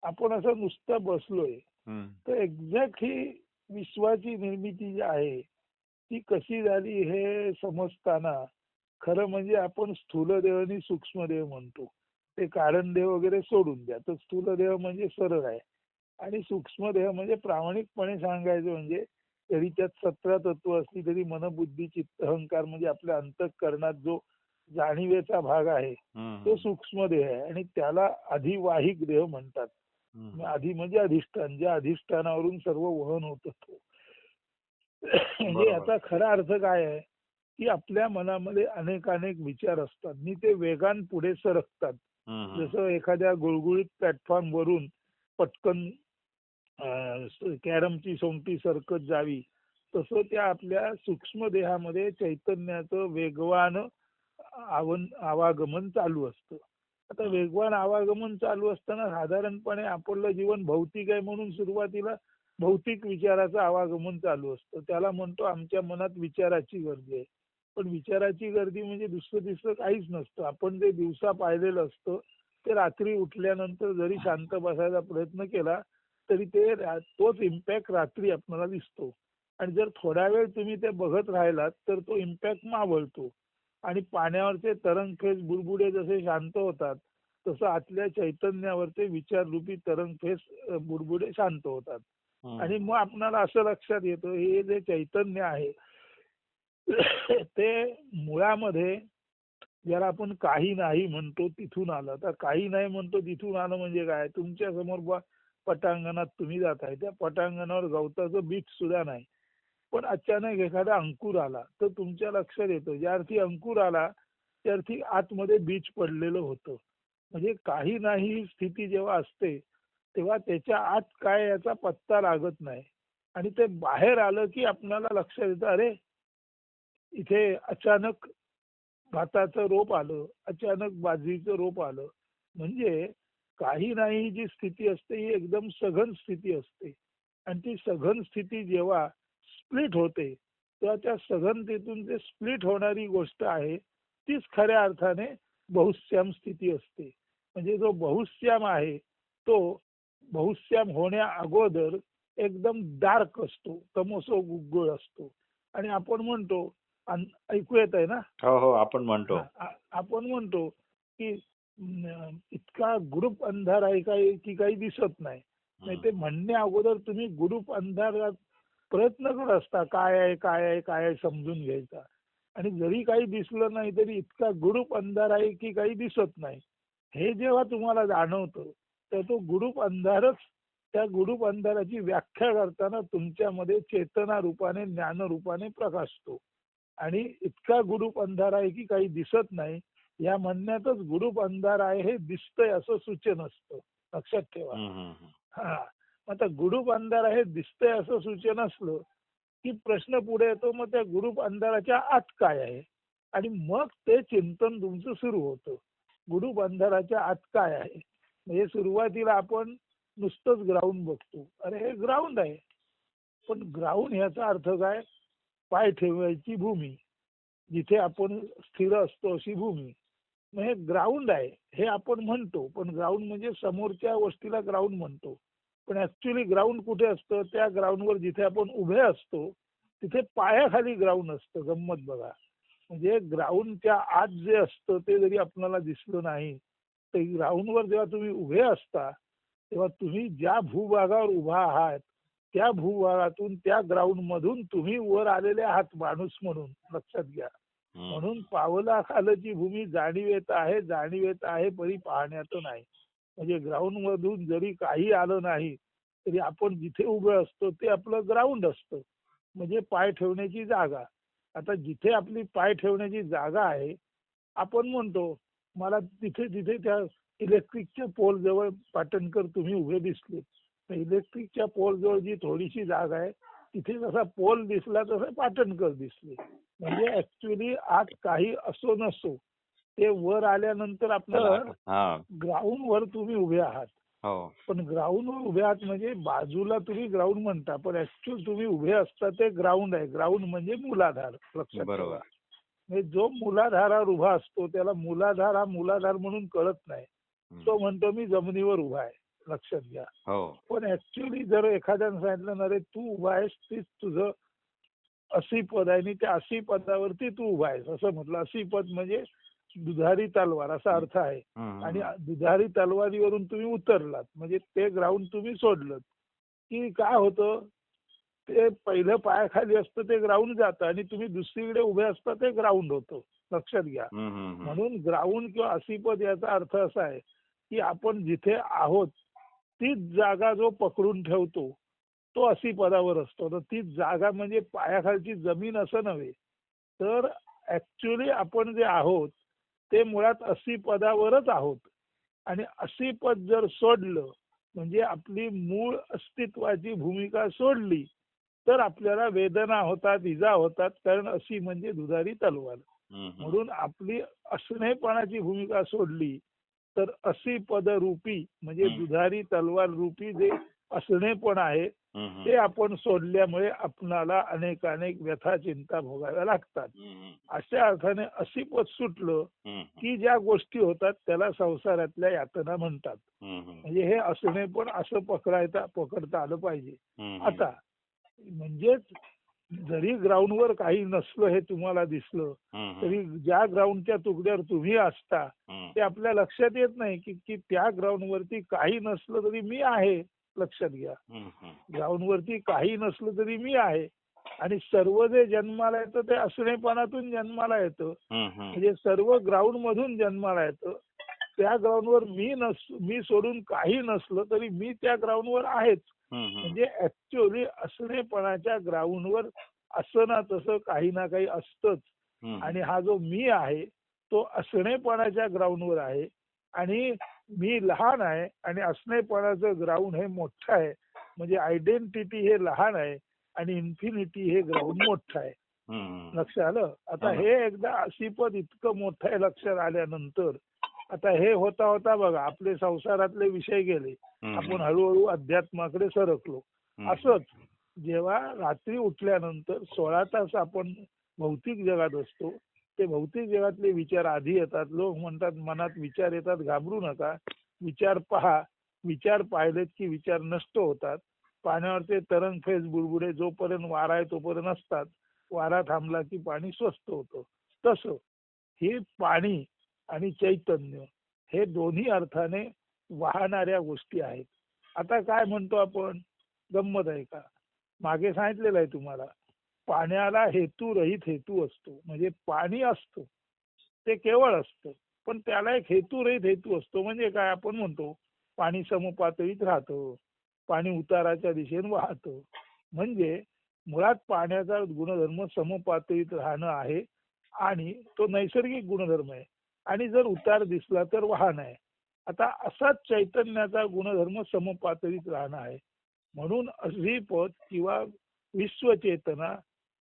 आपण असं नुसतं बसलोय, हं. तर एक्झॅक्ट ही विश्वाची निर्मिती जी आहे ती कशी झाली हे समजताना खरं म्हणजे आपण स्थूल देह आणि सूक्ष्म देह म्हणतो. ते कारण देह वगैरे सोडून द्या. तर स्थूल देह म्हणजे सरळ आहे आणि सूक्ष्म देह म्हणजे प्रामाणिकपणे सांगायचं म्हणजे जरी त्यात 17 तत्व असली तरी मन, बुद्धी, चित्त, अहंकार म्हणजे आपल्या अंतःकरणात जो जाणीवेचा भाग आहे हं, तो हं. सूक्ष्म देह आहे आणि त्याला अधिवाहिक देह म्हणतात. हं, मग हं. आधी म्हणजे अधिष्ठान, ज्या अधिष्ठानावरून सर्व वहन होतं तो. म्हणजे बरोबर. याचा खरा अर्थ काय आहे, की आपल्या मनामध्ये अनेक विचार असतात आणि ते वेगान पुढे सरकतात. हं, हं. जसं एखाद्या गुळगुळीत प्लॅटफॉर्मवरून पटकन कॅरमची सोंगटी सरकत जावी, तसं त्या आपल्या सूक्ष्म देहामध्ये चैतन्याचं वेगवान आवागमन चालू असतं. आता हं. वेगवान आवागमन चालू असताना साधारणपणे आपलं जीवन भौतिक आहे म्हणून सुरुवातीला भौतिक विचाराचं आवागमन चालू असतं. त्याला म्हणतो आमच्या मनात विचाराची गर्दी आहे. पण विचाराची गर्दी म्हणजे दुसरं तिसरं काहीच नसतं. आपण जे दिवसा पाहिलेलं असतं ते रात्री उठल्यानंतर जरी शांत बसायचा प्रयत्न केला तरी ते तोच इम्पॅक्ट रात्री आपल्याला दिसतो. आणि जर थोडा वेळ तुम्ही ते बघत राहिलात तर तो इम्पॅक्ट मावळतो. आणि पाण्यावरचे तरंगफेस बुडबुडे जसे शांत होतात तसं आतल्या चैतन्यावरचे विचाररूपी तरंगफेस बुडबुडे शांत होतात. हं. आणि मग आपणाला असं लक्षात येतं हे जे चैतन्य आहे ते मुळामध्ये ज्याला आपण काही नाही म्हणतो तिथून आलं. तर काही नाही म्हणतो तिथून आलं म्हणजे काय, तुमच्या समोर पटांगणात तुम्ही जाताय, त्या पटांगणावर गवताचं बीज सुद्धा नाही. पण अचानक एखादा अंकुर आला तर तुमच्या लक्षात येतं ज्या अर्थी अंकुर आला त्या अर्थी आतमध्ये बीज पडलेलं होतं. म्हणजे काही नाही ही स्थिती जेव्हा असते तेव्हा त्याच्या आत काय याचा पत्ता लागत नाही. आणि ते बाहेर आलं की आपणाला लक्षात येतं अरे इथे अचानक भाताचं रोप आलं, अचानक बाजरीचं रोप आलं. म्हणजे काही नाही जी स्थिती असते ही एकदम सघन स्थिती असते. आणि ती सघन स्थिती जेव्हा स्प्लिट होते, तेव्हा त्या सघनतेतून जे स्प्लिट होणारी गोष्ट आहे, तीच खऱ्या अर्थाने बहुश्याम स्थिती असते. म्हणजे जो बहुश्याम आहे, तो बहुश्याम होण्या अगोदर एकदम डार्क असतो, तमोसो गुग्गुळ असतो. आणि आपण म्हणतो ऐकू येत आहे ना? हो, हो. आपण म्हणतो. हां, आपण म्हणतो की इतका गुडूप अंधार आहे काय की काही दिसत नाही. नाही हं. ते म्हणण्या अगोदर तुम्ही गुडूप अंधारात प्रयत्न करत असता काय आहे, काय आहे, काय आहे समजून घ्यायचा. आणि जरी काही दिसलं नाही तरी इतका गुडूप अंधार आहे की काही दिसत नाही. हे जेव्हा तुम्हाला जाणवतं, तर तो गुडूप अंधारच त्या गुडूप अंधाराची व्याख्या करताना तुमच्यामध्ये चेतना रूपाने, ज्ञान रूपाने प्रकाशतो. आणि इतका गुडूप अंधार आहे की काही दिसत नाही. या म्हणण्यातच गुडूप अंधार आहे हे दिसतंय असं सूचन असतं. लक्षात ठेवा. हं, हं, हं. हां. आता गुडूप अंधार आहे दिसतंय असं सूचन असलं, की प्रश्न पुढे येतो मग त्या गुडूप अंधाराच्या आत काय आहे? आणि मग ते चिंतन तुमचं सुरू होतं. गुडूप अंधाराच्या आत काय आहे? म्हणजे सुरुवातीला आपण नुसतंच ग्राउंड बघतो. अरे हे ग्राउंड आहे. पण ग्राउंड ह्याचा अर्थ काय? पाय ठेवायची भूमी. जिथे आपण स्थिर असतो अशी भूमी. मग हे ग्राउंड आहे हे आपण म्हणतो. पण ग्राउंड म्हणजे समोरच्या गोष्टीला ग्राउंड म्हणतो. पण ऍक्च्युली ग्राउंड कुठे असतं? त्या ग्राउंडवर जिथे आपण उभे असतो तिथे पायाखाली ग्राउंड असतं. गंमत बघा. म्हणजे ग्राउंडच्या आत जे असतं ते जरी आपल्याला दिसलं नाही तर ग्राउंडवर जेव्हा तुम्ही उभे असता तेव्हा तुम्ही ज्या भूभागावर उभा आहात त्या भूभागातून त्या ग्राउंड मधून तुम्ही वर आलेले आहात माणूस म्हणून. लक्षात घ्या. हं. म्हणून पावलाखालची भूमी जाणीव येत आहे परी पाहण्यात नाही. म्हणजे ग्राउंड मधून जरी काही आलं नाही तरी आपण जिथे उभे असतो ते आपलं ग्राउंड असतं. म्हणजे पाय ठेवण्याची जागा. आता जिथे आपली पाय ठेवण्याची जागा आहे आपण म्हणतो मला तिथे तिथे त्या इलेक्ट्रिकच्या पोल जवळ पाटणकर तुम्ही उभे दिसले. इलेक्ट्रिकच्या पोल जवळ जी थोडीशी जागा आहे तिथे जसा पोल दिसला तसा पाटणकर दिसले. म्हणजे ऍक्च्युली आत काही असो नसो ते वर आल्यानंतर चला. आपलं हां. ग्राउंड वर तुम्ही उभे आहात. हो. पण ग्राउंड वर उभे आहात म्हणजे बाजूला तुम्ही ग्राउंड म्हणता पण ऍक्च्युअल तुम्ही उभे असता ते ग्राउंड आहे. ग्राउंड म्हणजे मूलाधार. लक्षात ठेवा. बरोबर. म्हणजे जो मूलाधारावर उभा असतो त्याला मूलाधार हा मूलाधार म्हणून कळत नाही. हं. तो म्हणतो मी जमिनीवर उभा आहे. लक्षात घ्या. हो. पण ऍक्च्युली जर एखाद्यानं सांगितलं ना रे तू उभा आहेस तीच तुझं 80 पद आहे आणि त्या 80 पदावरती तू उभा आहेस असं म्हटलं. 80 पद म्हणजे दुधारी तलवार असा अर्थ आहे. हं, आणि हं. दुधारी तलवारीवरून तुम्ही उतरलात म्हणजे ते ग्राउंड तुम्ही सोडलं की काय होतं, ते पहिलं पायाखाली असतं ते ग्राउंड जातं आणि तुम्ही दुसरीकडे उभे असता ते ग्राउंड होतं. लक्षात घ्या. हं, हं, हं. म्हणून ग्राउंड किंवा 80 पद याचा अर्थ असा आहे की आपण जिथे आहोत तीच जागा जो पकडून ठेवतो तो 80 पदावर असतो. तर तीच जागा म्हणजे पायाखालची जमीन असं नव्हे, तर ऍक्च्युली आपण जे आहोत ते मुळात 80 पदावरच आहोत. आणि 80 पद जर सोडलं म्हणजे आपली मूळ अस्तित्वाची भूमिका सोडली तर आपल्याला वेदना होतात, इजा होतात, कारण 80 म्हणजे दुधारी तलवार. हं, हं. म्हणून आपली असणेपणाची भूमिका सोडली तर 80 पद रूपी म्हणजे हं. दुधारी तलवार रूपी जे असणेपण आहे हं, हं. ते आपण सोडल्यामुळे आपणाला अनेक व्यथा चिंता भोगाव्या लागतात. हं, हं. अशा अर्थाने 80 पद सुटलं हं, हं. की ज्या गोष्टी होतात त्याला संसारातल्या यातना म्हणतात. हं, हं. म्हणजे हे असणे पण असं पकडता आलं पाहिजे. हं, हं. आता म्हणजेच जरी ग्राउंडवर काही नसलं हे तुम्हाला दिसलं हं, हं. तरी ज्या ग्राउंडच्या तुकड्यावर तुम्ही असता हं. ते आपल्या लक्षात येत नाही की की त्या ग्राउंडवरती काही नसलं तरी मी आहे. लक्षात घ्या. हं, हं. ग्राउंडवरती काही नसलं तरी मी आहे. आणि सर्व जे जन्माला येतं ते असणेपणातून जन्माला येतं. हं, हं. म्हणजे सर्व ग्राउंड मधून जन्माला येतं. त्या ग्राउंडवर मी सोडून काही नसलं तरी मी त्या ग्राउंडवर आहेच. हं, हं. म्हणजे ऍक्च्युअली असणेपणाच्या ग्राउंडवर असं ना तसं काही ना काही असतंच. हं, हं. आणि हा जो मी आहे तो असणेपणाच्या ग्राउंडवर आहे. आणि मी लहान आहे आणि असणेपणाचं ग्राउंड हे मोठं आहे. म्हणजे आयडेंटिटी हे लहान आहे आणि इन्फिनिटी हे ग्राउंड मोठं आहे. हं, हं. लक्षात आलं. आता आलं. हे एकदा 80 पद इतकं मोठं आहे लक्षात आल्यानंतर आता हे होता होता बघा आपले संसारातले विषय गेले. हं, आपण हं. हळूहळू अध्यात्माकडे सरकलो. हं. असंच जेव्हा रात्री उठल्यानंतर 16 तास आपण भौतिक जगात असतो. ते भौतिक जगातले विचार आधी येतात. लोक म्हणतात मनात विचार येतात घाबरू नका. विचार पहा. विचार पाहिलेत की विचार नष्ट होतात. पाण्यावरचे तरंग फेस बुडबुडे जोपर्यंत वारा आहे तोपर्यंत असतात. वारा थांबला की पाणी स्वस्त होतं. तसं हे पाणी आणि चैतन्य हे दोन्ही अर्थाने वाहणाऱ्या गोष्टी आहेत. आता काय म्हणतो आपण, गंमत आहे का, मागे सांगितलेलं आहे तुम्हाला, पाण्याला हेतुरहित हेतू असतो. म्हणजे पाणी असतं ते केवळ असतं पण त्याला एक हेतुरहित हेतू असतो. म्हणजे काय आपण म्हणतो पाणी समपातळीत राहतं, पाणी उताराच्या दिशेने वाहतं. म्हणजे मुळात पाण्याचा गुणधर्म समपातळीत राहणं आहे आणि तो नैसर्गिक गुणधर्म आहे. आणि जर उतार दिसला तर वाहन आहे. आता असाच चैतन्याचा गुणधर्म समपातळीत राहणं आहे. म्हणून अभिपद किंवा विश्वचेतना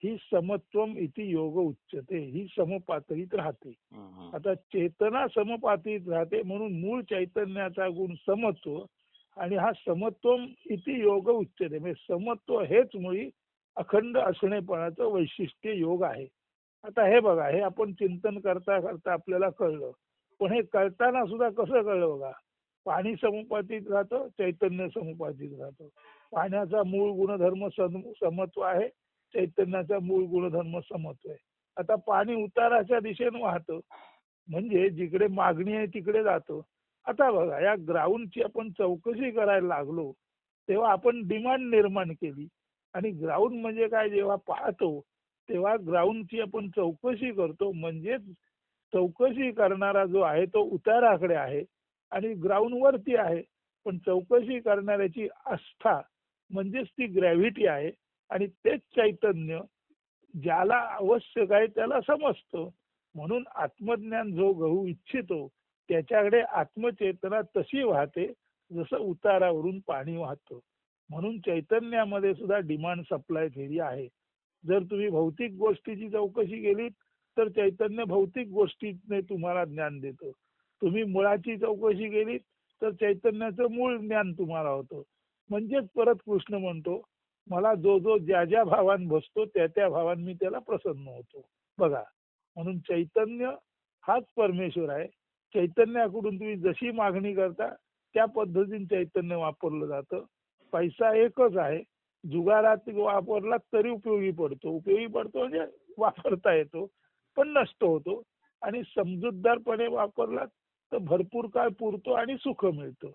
ही समत्वम इति योग उच्चते. ही समपातळीत राहते. हं, हं. आता चेतना समपातळीत राहते म्हणून मूळ चैतन्याचा गुण समत्व आणि हा समत्वम इति योग उच्चते. म्हणजे समत्व हेच मुळी अखंड असणेपणाचं वैशिष्ट्य योग आहे. आता हे बघा हे आपण चिंतन करता करता आपल्याला कळलं. पण हे कळताना सुद्धा कसं कळलं बघा. पाणी समुपातीत राहतं, चैतन्य समुपातीत राहतं. पाण्याचा मूळ गुणधर्म समत्व आहे, चैतन्याचा मूळ गुणधर्म समत्व आहे. आता पाणी उताराच्या दिशेने वाहतं म्हणजे जिकडे मागणी आहे तिकडे जातं. आता बघा या ग्राउंडची आपण चौकशी करायला लागलो तेव्हा आपण डिमांड निर्माण केली. आणि ग्राउंड म्हणजे काय जेव्हा पाहतो तेव्हा ग्राउंडची आपण चौकशी करतो. म्हणजेच चौकशी करणारा जो आहे तो उताराकडे आहे आणि ग्राउंड वरती आहे. पण चौकशी करणाऱ्याची आस्था म्हणजेच ती ग्रॅव्हिटी आहे. आणि तेच चैतन्य ज्याला आवश्यक आहे त्याला समजतं. म्हणून आत्मज्ञान जो घेऊ इच्छितो त्याच्याकडे आत्मचेतना तशी वाहते जसं उतारावरून पाणी वाहतं. म्हणून चैतन्यामध्ये सुद्धा डिमांड सप्लाय थेरी आहे. जर तुम्ही भौतिक गोष्टीची चौकशी केलीत तर चैतन्य भौतिक गोष्टीने तुम्हाला ज्ञान देतं. तुम्ही मुळाची चौकशी केलीत तर चैतन्याचं मूळ ज्ञान तुम्हाला होतं. म्हणजेच परत कृष्ण म्हणतो मला जो जो ज्या ज्या भावान बसतो त्या त्या भावान मी त्याला प्रसन्न होतो. बघा म्हणून चैतन्य हाच परमेश्वर आहे. चैतन्याकडून तुम्ही जशी मागणी करता त्या पद्धतीने चैतन्य वापरलं जातं. पैसा एकच आहे. जुगारात वापरला तरी उपयोगी पडतो. उपयोगी पडतो म्हणजे वापरता येतो, पण नष्ट होतो. आणि समजूतदारपणे वापरला तर भरपूर काळ पुरतो आणि सुख मिळतं.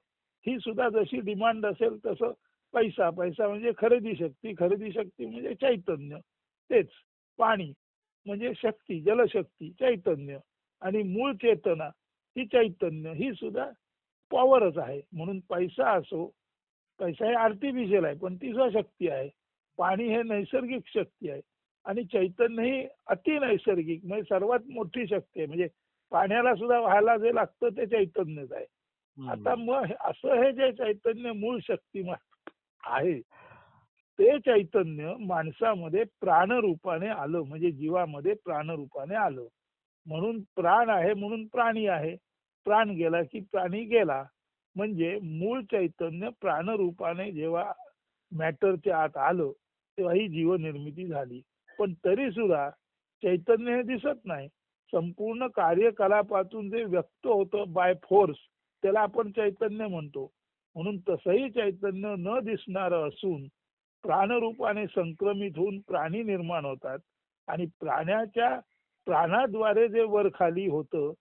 ही सुद्धा जशी डिमांड असेल तसं पैसा, पैसा म्हणजे खरेदी शक्ती, खरेदी शक्ती म्हणजे चैतन्य. तेच पाणी म्हणजे शक्ती, जलशक्ती, चैतन्य. आणि मूळ चेतना ही चैतन्य, ही सुद्धा पॉवरच आहे. म्हणून पैसा असो, पैसा हे आर्टिफिशियल आहे पण ती सुद्धा शक्ती आहे. पाणी हे नैसर्गिक शक्ती आहे आणि चैतन्य ही अति नैसर्गिक म्हणजे सर्वात मोठी शक्ती आहे. म्हणजे पाण्याला सुद्धा व्हायला जे लागतं ते चैतन्यच आहे. आता मग असं हे जे चैतन्य मूळ शक्तिमान आहे ते चैतन्य माणसामध्ये प्राणरूपाने आलं, म्हणजे जीवामध्ये प्राणरूपाने आलं. म्हणून प्राण आहे म्हणून प्राणी आहे. प्राण गेला की प्राणी गेला. म्हणजे मूळ चैतन्य प्राणरूपाने जेव्हा मॅटरच्या आत आलं तेव्हा ही जीवनिर्मिती झाली. पण तरी सुद्धा चैतन्य हे दिसत नाही. संपूर्ण कार्यकलापातून जे व्यक्त होतं बाय फोर्स त्याला आपण चैतन्य म्हणतो. म्हणून तसंही चैतन्य न दिसणारं असून प्राणरूपाने संक्रमित होऊन प्राणी निर्माण होतात आणि प्राण्याच्या प्राणाद्वारे जे वर खाली होतं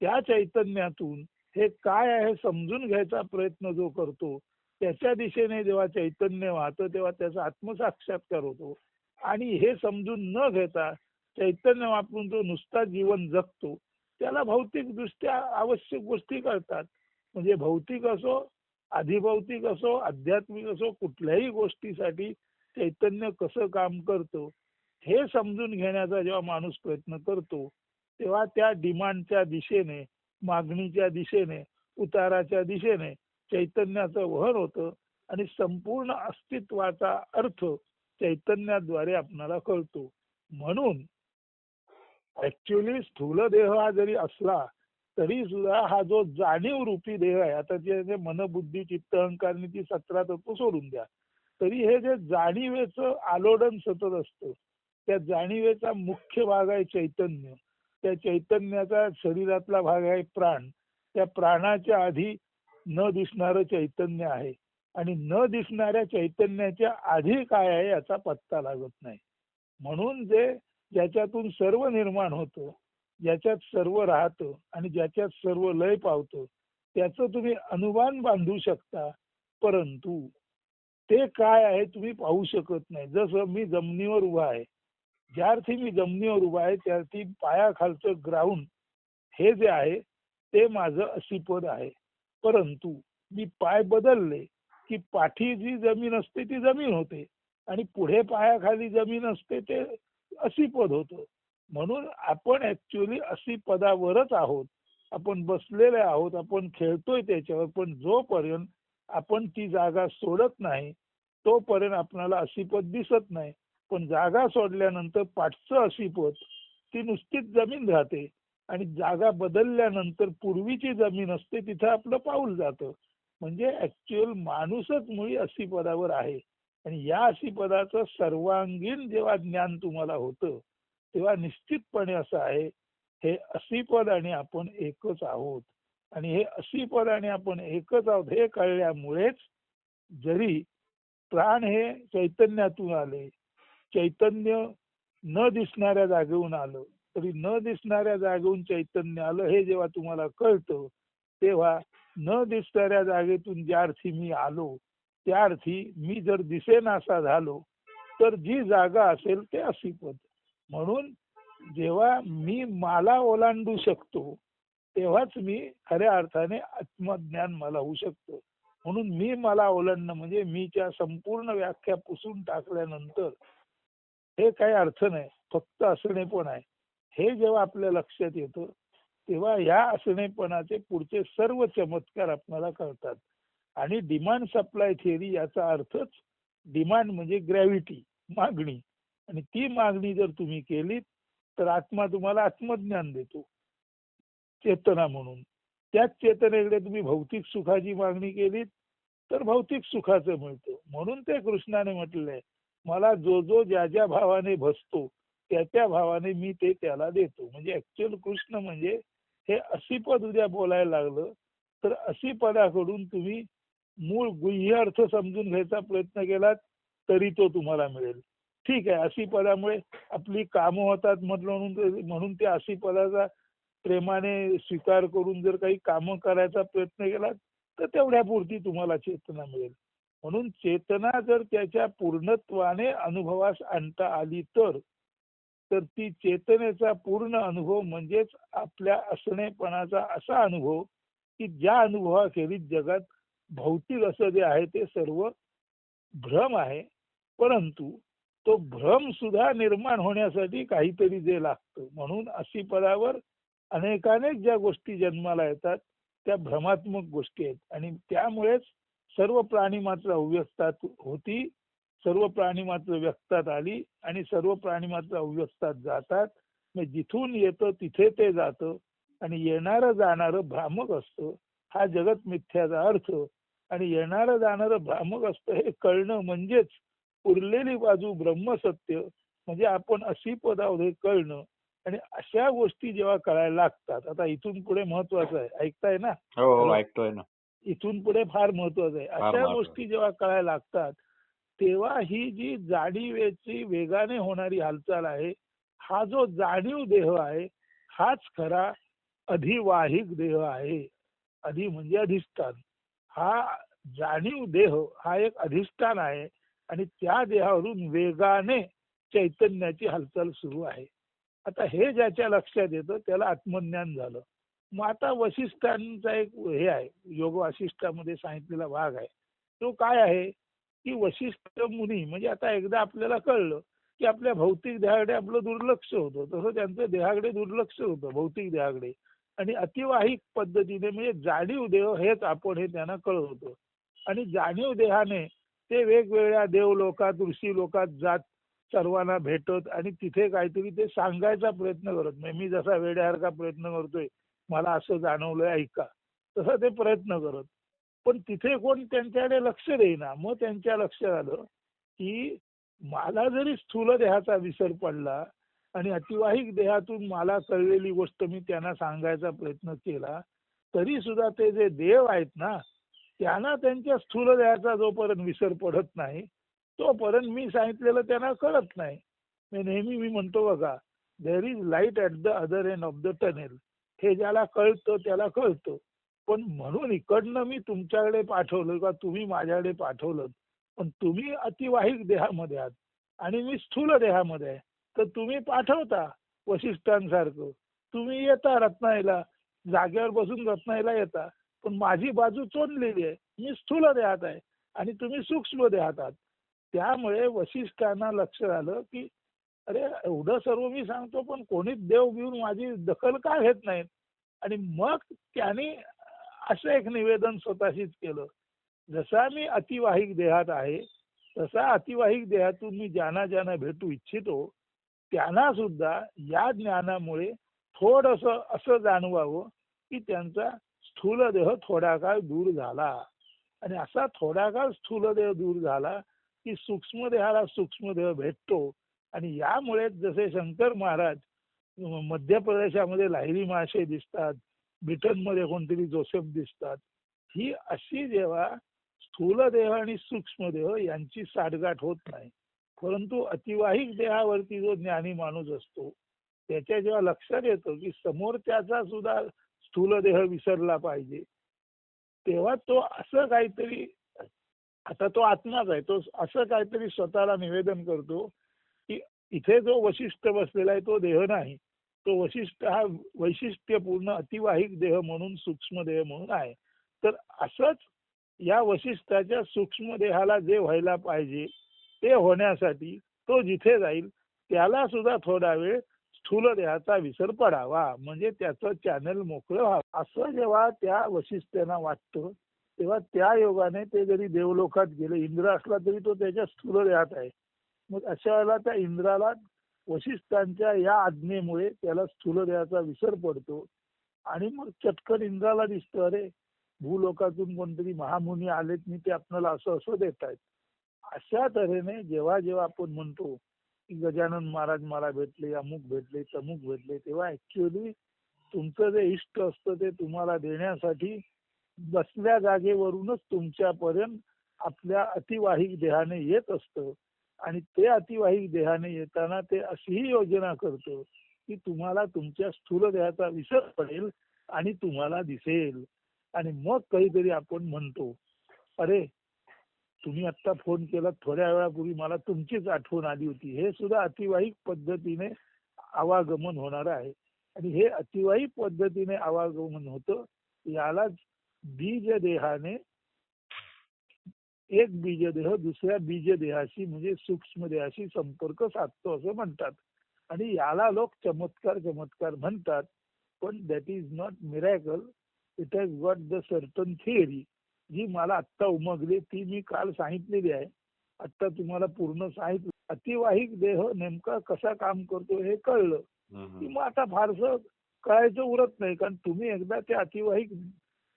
त्या चैतन्यातून हे काय आहे समजून घ्यायचा प्रयत्न जो करतो त्याच्या दिशेने जेव्हा चैतन्य वाहतं तेव्हा त्याचा आत्मसाक्षात्कार होतो. आणि हे समजून न घेता चैतन्य वापरून जो नुसता जीवन जगतो त्याला भौतिकदृष्ट्या आवश्यक गोष्टी कळतात. म्हणजे भौतिक असो, अधिभौतिक असो, आध्यात्मिक असो, कुठल्याही गोष्टीसाठी चैतन्य कसं काम करतं हे समजून घेण्याचा जेव्हा माणूस प्रयत्न करतो तेव्हा त्या डिमांडच्या दिशेने, मागणीच्या दिशेने, उताराच्या दिशेने चैतन्याचं वहन होतं आणि संपूर्ण अस्तित्वाचा अर्थ चैतन्याद्वारे आपल्याला कळतो. म्हणून ऍक्च्युली स्थूल देह हा जरी असला तरी सुद्धा हा जो जाणीव रूपी देह आहे, आता जे मन बुद्धी चित्त अहंकारनी ती 17 तत्व सोडून द्या, तरी हे जे जाणीवेचं आलोडन सतत असतं त्या जाणीवेचा मुख्य भाग आहे चैतन्य. त्या चैतन्याचा शरीरातला भाग आहे प्राण. त्या प्राणाच्या आधी न दिसणारं चैतन्य आहे आणि न दिसणाऱ्या चैतन्याच्या आधी काय आहे याचा पत्ता लागत नाही. म्हणून जे ज्याच्यातून सर्व निर्माण होतं, ज्याच्यात सर्व राहतं आणि ज्याच्यात सर्व लय पावतं त्याचं तुम्ही अनुमान बांधू शकता, परंतु ते काय आहे तुम्ही पाहू शकत नाही. जसं मी जमिनीवर उभा आहे, ज्या अर्थी मी जमिनीवर उभा आहे त्या अर्थी पायाखालचं ग्राउंड हे जे आहे ते माझं असीपद आहे. परंतु मी पाय बदलले की पाठी जी जमीन असते ती जमीन होते आणि पुढे पायाखाली जमीन असते ते असीपद होतं. म्हणून आपण ऍक्च्युअली असीपदावरच आहोत. आपण बसलेले आहोत, आपण खेळतोय त्याच्यावर, पण जोपर्यंत आपण ती जागा सोडत नाही तोपर्यंत आपल्याला असीपद दिसत नाही. पण जागा सोडल्यानंतर पाठचं असीपद ती नुसतीच जमीन राहते आणि जागा बदलल्यानंतर पूर्वीची जमीन असते तिथं आपलं पाऊल जातं. म्हणजे ऍक्च्युअल माणूसच मुळी असीपदावर आहे. आणि या असीपदाचं सर्वांगीण जेव्हा ज्ञान तुम्हाला होतं तेव्हा निश्चितपणे असं आहे हे असीपद आणि आपण एकच आहोत. आणि हे असीपद आणि आपण एकच आहोत हे कळल्यामुळेच जरी प्राण हे चैतन्यातून आले, चैतन्य न दिसणाऱ्या जागेहून आलं, तरी न दिसणाऱ्या जागेहून चैतन्य आलं हे जेव्हा तुम्हाला कळतं तेव्हा न दिसणाऱ्या जागेतून ज्या अर्थी मी आलो त्या अर्थी मी जर दिसेनासा झालो तर जी जागा असेल ते असीपद. म्हणून जेव्हा मी मला ओलांडू शकतो तेव्हाच मी खऱ्या अर्थाने आत्मज्ञान मला होऊ शकतं. म्हणून मी मला ओलांडणं म्हणजे मीच्या संपूर्ण व्याख्या पुसून टाकल्यानंतर हे काही अर्थ नाही, फक्त असणेपण आहे. हे जेव्हा आपल्या लक्षात येतं तेव्हा ह्या असणेपणाचे पुढचे सर्व चमत्कार आपल्याला कळतात. आणि डिमांड सप्लाय थिअरी याचा अर्थच डिमांड म्हणजे ग्रॅव्हिटी, मागणी. आणि ती मागणी जर तुम्ही केलीत तर आत्मा तुम्हाला आत्मज्ञान देतो चेतना म्हणून. त्याच चेतनेकडे तुम्ही भौतिक सुखाची मागणी केलीत तर भौतिक सुखाचं मिळतं. म्हणून ते कृष्णाने म्हटलंय मला जो जो ज्या ज्या भावाने भसतो त्या त्या भावाने मी ते त्याला देतो. म्हणजे ऍक्च्युअल कृष्ण म्हणजे हे असीपद उद्या बोलायला लागलं तर अशी पदाकडून तुम्ही मूळ गुह्य अर्थ समजून घ्यायचा प्रयत्न केलात तरी तो तुम्हाला मिळेल. ठीक आहे, अशी पदामुळे आपली कामं होतात म्हणून ते अशी पदाचा प्रेमाने स्वीकार करून जर काही कामं करायचा प्रयत्न केला तर तेवढ्यापुरती तुम्हाला चेतना मिळेल. म्हणून चेतना जर त्याच्या पूर्णत्वाने अनुभवास आणता आली तर ती चेतनेचा पूर्ण अनुभव म्हणजेच आपल्या असणेपणाचा असा अनुभव की ज्या अनुभवाखेरीज जगात भौतिक असं जे आहे ते सर्व भ्रम आहे. परंतु तो भ्रम सुद्धा निर्माण होण्यासाठी काहीतरी जे लागतं म्हणून अशी पदावर अनेकानेक ज्या गोष्टी जन्माला येतात त्या भ्रमात्मक गोष्टी आहेत आणि त्यामुळेच सर्व प्राणी मात्र अव्यक्तात होती, सर्व प्राणी मात्र व्यक्तात आली आणि सर्व प्राणी मात्र अव्यक्तात जातात. जिथून येतं तिथे ते जातं आणि येणारं जाणारं भ्रामक असतं. हा जगत मिथ्याचा अर्थ आणि येणारं जाणारं भ्रामक असतं हे कळणं म्हणजेच उरलेली बाजू ब्रह्मसत्य म्हणजे आपण अशी पदावधे कळणं. आणि अशा गोष्टी जेव्हा कळायला लागतात, आता इथून पुढे महत्वाचं आहे, ऐकताय ना? हो, ऐकतोय ना. इथून पुढे फार महत्वाचं आहे. अशा गोष्टी जेव्हा कळायला लागतात तेव्हा ही जी जाणीवेची वेगाने होणारी हालचाल आहे, हा जो जाणीव देह आहे हाच खरा अधिवाहिक देह आहे. अधि म्हणजे अधिष्ठान. हा जाणीव देह हा एक अधिष्ठान आहे आणि त्या देहावरून वेगाने चैतन्याची हालचाल सुरू आहे. आता हे ज्याच्या लक्षात येतं त्याला आत्मज्ञान झालं. मग आता वशिष्ठांचा एक हे आहे, योग वासिष्ठामध्ये सांगितलेला भाग आहे. तो काय आहे की वशिष्ठ मुनी म्हणजे आता एकदा आपल्याला कळलं की आपल्या भौतिक देहाकडे आपलं दुर्लक्ष होतं, तसं त्यांचं देहाकडे दुर्लक्ष होतं भौतिक देहाकडे. आणि अतिवाहिक पद्धतीने म्हणजे जाणीव देह हेच आपण हे त्यांना कळत होतं. आणि जाणीव देहाने ते वेगवेगळ्या देवलोकात ऋषी लोकात जात सर्वांना भेटत आणि तिथे काहीतरी ते सांगायचा प्रयत्न करत नाही. मी जसा वेड्यासारखा प्रयत्न करतोय मला असं जाणवलंय ऐका, तसं ते प्रयत्न करत. पण तिथे कोण त्यांच्याकडे लक्ष देईना. मग त्यांच्या लक्षात आलं की मला जरी स्थूल देहाचा विसर पडला आणि अतिवाहिक देहातून मला कळलेली गोष्ट मी त्यांना सांगायचा प्रयत्न केला तरी सुद्धा ते जे देव आहेत ना त्यांना त्यांच्या स्थूल देहाचा जोपर्यंत विसर पडत नाही तोपर्यंत मी सांगितलेलं त्यांना कळत नाही. नेहमी मी म्हणतो बघा, there is light at the other end of the tunnel. हे ज्याला कळतं त्याला कळतं. पण म्हणून इकडनं मी तुमच्याकडे पाठवलं का तुम्ही माझ्याकडे पाठवलं, पण तुम्ही अतिवाहिक देहामध्ये आहात आणि मी स्थूल देहामध्ये आहे. तर तुम्ही पाठवता वशिष्ठांसारखं, तुम्ही येता रत्नागिरीला, जागेवर बसून रत्नागिरीला येता, पण माझी बाजू चोनलेली आहे. मी स्थूल देहात आहे आणि तुम्ही सूक्ष्म देहात आहात. त्यामुळे वशिष्ठांना लक्ष आलं की अरे एवढं सर्व मी सांगतो पण कोणीच देव घेऊन माझी दखल का घेत नाहीत. आणि मग त्याने असं एक निवेदन स्वतःशीच केलं, जसा मी अतिवाहिक देहात आहे तसा अतिवाहिक देहातून मी ज्यांना भेटू इच्छितो त्यांना सुद्धा या ज्ञानामुळे थोडस असं जाणवावं की त्यांचा स्थूल देह थोडा काळ दूर झाला. आणि असा थोडा काळ स्थूल देह दूर झाला की सूक्ष्म देहाला सूक्ष्म देह भेटतो. आणि यामुळे जसे शंकर महाराज मध्य प्रदेशामध्ये लाहिरी महाशय दिसतात, ब्रिटनमध्ये कोणतरी जोसेफ दिसतात, ही अशी जेव्हा स्थूल देह आणि सूक्ष्म देह यांची साठगाठ होत नाही. परंतु अतिवाहिक देहावरती जो ज्ञानी माणूस असतो त्याच्या जेव्हा लक्षात येतं की समोर त्याचा सुद्धा स्थूल देह विसरला पाहिजे तेव्हा तो असं काहीतरी, आता तो आत्माच आहे, तो असं काहीतरी स्वतःला निवेदन करतो की इथे जो वशिष्ठ बसलेला आहे तो देह नाही, तो वशिष्ठ हा वैशिष्ट्यपूर्ण अतिवाहिक देह म्हणून सूक्ष्म देह म्हणून आहे. तर असंच या वशिष्ठाच्या सूक्ष्म देहाला जे व्हायला पाहिजे ते होण्यासाठी तो जिथे जाईल त्याला सुद्धा थोडा वेळ स्थूल देहाचा विसर पडावा म्हणजे त्याचं चॅनल मोकळं व्हावं असं जेव्हा त्या वशिष्ठांना वाटतं तेव्हा त्या योगाने ते जरी देवलोकात गेले, इंद्र असला तरी तो त्याच्या स्थूल देहात आहे. मग अशा वेळेला त्या इंद्राला वशिष्ठांच्या या आज्ञेमुळे त्याला स्थूल देहाचा विसर पडतो आणि मग चटकन इंद्राला दिसतं अरे भूलोकातून कोणतरी महामुनी आलेत मी ते आपल्याला असं असं देत आहेत. अशा तऱ्हेने जेव्हा जेव्हा आपण म्हणतो की गजानन महाराज मला भेटले, अमुक भेटले, तमुक भेटले, तेव्हा ऍक्च्युअली तुमचं जे इष्ट असतं ते तुम्हाला देण्यासाठी बसल्या जागेवरूनच तुमच्यापर्यंत आपल्या अतिवाहिक देहाने येत असतं. आणि ते अतिवाहिक देहाने येताना ते अशीही योजना करतं की तुम्हाला तुमच्या स्थूल देहाचा विसर पडेल आणि तुम्हाला दिसेल. आणि मग काहीतरी आपण म्हणतो, अरे तुम्ही आता फोन केला थोड्या वेळापूर्वी, मला तुमचीच आठवण आली होती. हे सुद्धा अतिवाहिक पद्धतीने आवागमन होणार आहे. आणि हे अतिवाहिक पद्धतीने आवागमन होतं. यालाच बीज देहाने एक बीजदेह दुसऱ्या बीजदेहाशी म्हणजे सूक्ष्म देहाशी संपर्क साधतो असं म्हणतात. आणि याला लोक चमत्कार चमत्कार म्हणतात. पण that is not miracle. It has got the certain theory. जी मला आत्ता उमगली ती मी काल सांगितलेली आहे. आत्ता तुम्हाला पूर्ण सांगितलं. अतिवाहिक देह नेमका कसा काम करतो हे कळलं की मग आता फारसं कळायचं उरत नाही. कारण तुम्ही एकदा त्या अतिवाहिक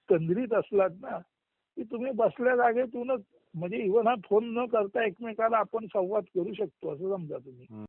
तंद्रीत असलात ना की तुम्ही बसल्या जागेतूनच म्हणजे इव्हन हा फोन न करता एकमेकाला आपण संवाद करू शकतो असं समजा तुम्ही.